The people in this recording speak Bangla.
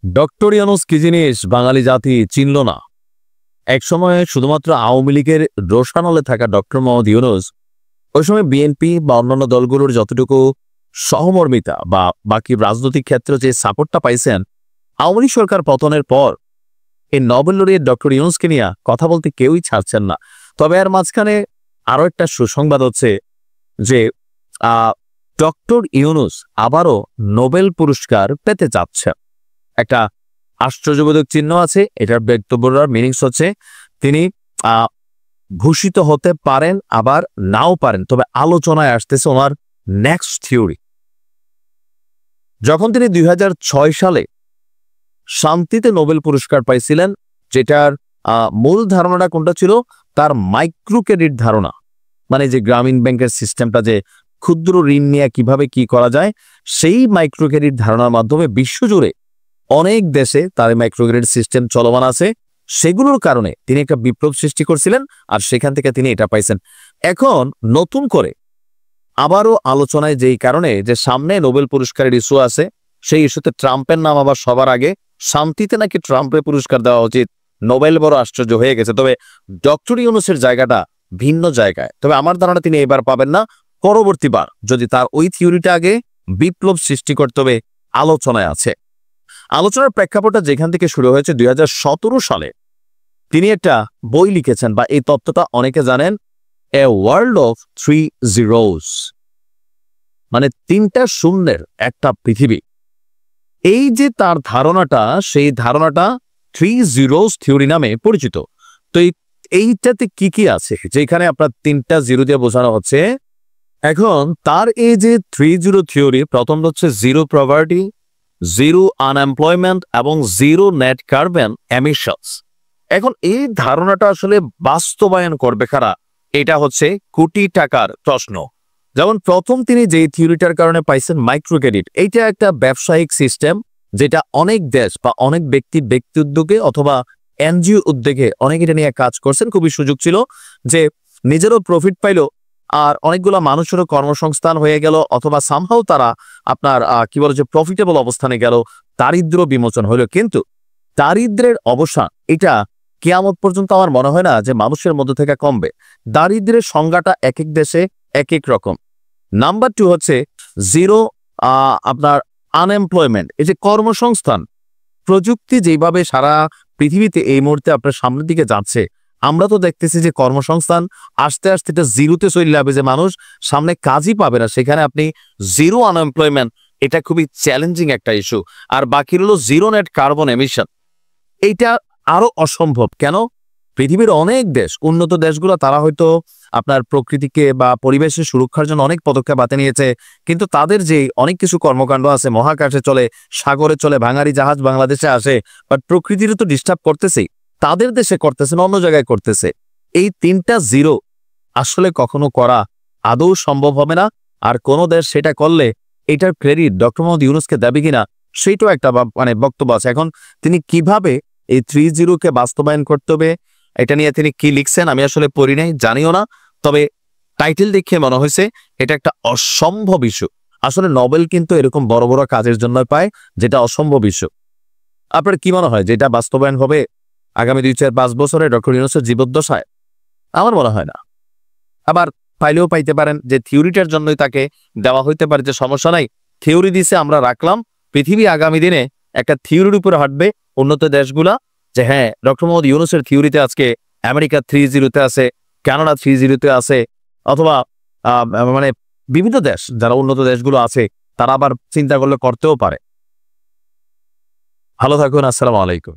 ডক্টর ইউনূস কি জিনিস বাঙালি জাতি চিনল না। একসময় শুধুমাত্র আওয়ামী লীগের রোষানলে থাকা ডক্টর মোহাম্মদ ইউনূস ওই সময় বিএনপি বা অন্যান্য দলগুলোর যতটুকু সহমর্মিতা বা বাকি রাজনৈতিক ক্ষেত্রে যে সাপোর্টটা পাইছেন, আওয়ামী লীগ সরকার পতনের পর এই নোবেল লরিয়েট ডক্টর ইউনূসকে নিয়ে কথা বলতে কেউই ছাড়ছেন না। তবে এর মাঝখানে আরো একটা সুসংবাদ হচ্ছে যে ডক্টর ইউনূস আবারও নোবেল পুরস্কার পেতে যাচ্ছেন। একটা আশ্চর্যবোধক চিহ্ন আছে। এটার বক্তব্যের মিনিংস হচ্ছে তিনি ভূষিত হতে পারেন, আবার নাও পারেন, তবে আলোচনায় আসতেছে ওনার নেক্সট থিওরি। যখন তিনি 2006 সালে শান্তিতে নোবেল পুরস্কার পাইছিলেন, যেটার মূল ধারণাটা কোনটা ছিল? তার মাইক্রো ক্রেডিট ধারণা, মানে যে গ্রামীণ ব্যাংকের সিস্টেমটা, যে ক্ষুদ্র ঋণ নিয়ে কিভাবে কি করা যায়, সেই মাইক্রো ক্রেডিট ধারণার মাধ্যমে বিশ্বজুড়ে অনেক দেশে তার মাইক্রো ক্রেডিট সিস্টেম চলমান আছে। সেগুলোর কারণে তিনি একটা বিপ্লব সৃষ্টি করছিলেন, আর সেখান থেকে তিনি এটা পাইছেন। এখন নতুন করে আবারও আলোচনায় যেই কারণে যে সামনে নোবেল পুরস্কারের ইস্যু আছে, সেই ইস্যুতে ট্রাম্পের নাম আবার সবার আগে। শান্তিতে নাকি ট্রাম্পের পুরস্কার দেওয়া উচিত, নোবেল বড় আশ্চর্য হয়ে গেছে। তবে ডক্টর ইউনূসের জায়গাটা ভিন্ন জায়গায়। তবে আমার ধারণা তিনি এবার পাবেন না, পরবর্তীবার যদি তার ওই থিওরিটা আগে বিপ্লব সৃষ্টি করতে হবে, আলোচনায় আছে। আলোচনার প্রেক্ষাপটটা যেখান থেকে শুরু হয়েছে 2017 সালে তিনি একটা বই লিখেছেন, বা এই তত্ত্বটা অনেকে জানেন, এ ওয়ার্ল্ড অফ 3 জিরোস, মানে 3টা শূন্যের একটা পৃথিবী। এই যে তার ধারণাটা, সেই ধারণাটা 3 জিরোস থিওরি নামে পরিচিত। তো এইটাতে কি কি আছে, যেখানে আপনার 3টা জিরো দিয়ে বোঝানো হচ্ছে। এখন তার এই যে 3 জিরো থিওরি, প্রথম হচ্ছে জিরো পভার্টি, জিরো আনএমপ্লয়মেন্ট এবং জিরো নেট কার্বন এমিশনস। এখন এই ধারণাটা আসলে বাস্তবায়ন করবে কারা, এটা হচ্ছে কোটি টাকার প্রশ্ন। যেমন প্রথম তিনি যে থিওরিটার কারণে পাইছেন মাইক্রো ক্রেডিট, এইটা একটা ব্যবসায়িক সিস্টেম, যেটা অনেক দেশ বা অনেক ব্যক্তি উদ্যোগে অথবা এনজিও উদ্যোগে অনেক এটা নিয়ে কাজ করছেন। খুবই সুযোগ ছিল যে নিজেরও প্রফিট পাইলো, আর অনেকগুলো মানুষেরও কর্মসংস্থান হয়ে গেল, অথবা সামহাও তারা আপনার কি বলে যে প্রফিটেবল অবস্থানে গেল, দারিদ্র্য বিমোচন হইল। কিন্তু দারিদ্র্যের অবসান এটা কিয়ামত পর্যন্ত আমার মনে হয় না যে মানুষের মধ্য থেকে কমবে। দারিদ্র্যের সংজ্ঞাটা এক এক দেশে এক এক রকম। নাম্বার 2 হচ্ছে জিরো আপনার আনএমপ্লয়মেন্ট, এই যে কর্মসংস্থান। প্রযুক্তি যেভাবে সারা পৃথিবীতে এই মুহূর্তে আপনার সামনের দিকে যাচ্ছে, আমরা তো দেখতেছি যে কর্মসংস্থান আস্তে আস্তে এটা জিরোতে চলে যাবে, যে মানুষ সামনে কাজই পাবে না। সেখানে আপনি জিরো আনএমপ্লয়মেন্ট, এটা খুবই চ্যালেঞ্জিং একটা ইস্যু। আর বাকি হলো জিরো নেট কার্বন এমিশন। এইটা আরো অসম্ভব। কেন? পৃথিবীর অনেক দেশ, উন্নত দেশগুলো, তারা হয়তো আপনার প্রকৃতিকে বা পরিবেশের সুরক্ষার জন্য অনেক পদক্ষেপ হাতে নিয়েছে, কিন্তু তাদের যে অনেক কিছু কর্মকাণ্ড আছে, মহাকাশে চলে, সাগরে চলে, ভাঙারি জাহাজ বাংলাদেশে আসে, বাট প্রকৃতির তো ডিস্টার্ব করতেছেই। তাদের দেশে করতেছে না, অন্য জায়গায় করতেছে। এই 3টা জিরো আসলে কখনো করা আদৌ সম্ভব হবে না। আর কোন দেশ সেটা করলে এটার ক্রেডিট ডক্টর মোহাম্মদ ইউনূসকে দেবে কিনা, সেইটাও একটা মানে বক্তব্য আছে। এখন তিনি কিভাবে এই 3 জিরোকে বাস্তবায়ন করতে হবে, এটা নিয়ে তিনি কি লিখছেন আমি আসলে পড়ি নাই, জানিও না। তবে টাইটেল দেখে মনে হয়েছে এটা একটা অসম্ভব ইস্যু। আসলে নোবেল কিন্তু এরকম বড় বড় কাজের জন্য পায়, যেটা অসম্ভব ইস্যু। আপনার কি মনে হয় যে এটা বাস্তবায়ন হবে আগামী 2-4-5 বছরে ডক্টর ইউনূসের জীবদ্দশায়? আমার মনে হয় না। আবার পাইলেও পাইতে পারেন, যে থিওরিটার জন্যই তাকে দেওয়া হইতে পারে, যে সমস্যা নাই, থিওরি দিছে, আমরা রাখলাম। পৃথিবী আগামী দিনে একটা থিওরির উপরে হাঁটবে, উন্নত দেশগুলা, যে হ্যাঁ ডক্টর মোহাম্মদ ইউনূসের থিওরিতে আজকে আমেরিকা 3 জিরোতে আছে, কানাডা 3 জিরোতে আছে, অথবা মানে বিভিন্ন দেশ যারা উন্নত দেশগুলো আছে, তারা আবার চিন্তা করলে করতেও পারে। ভালো থাকুন। আসসালামু আলাইকুম।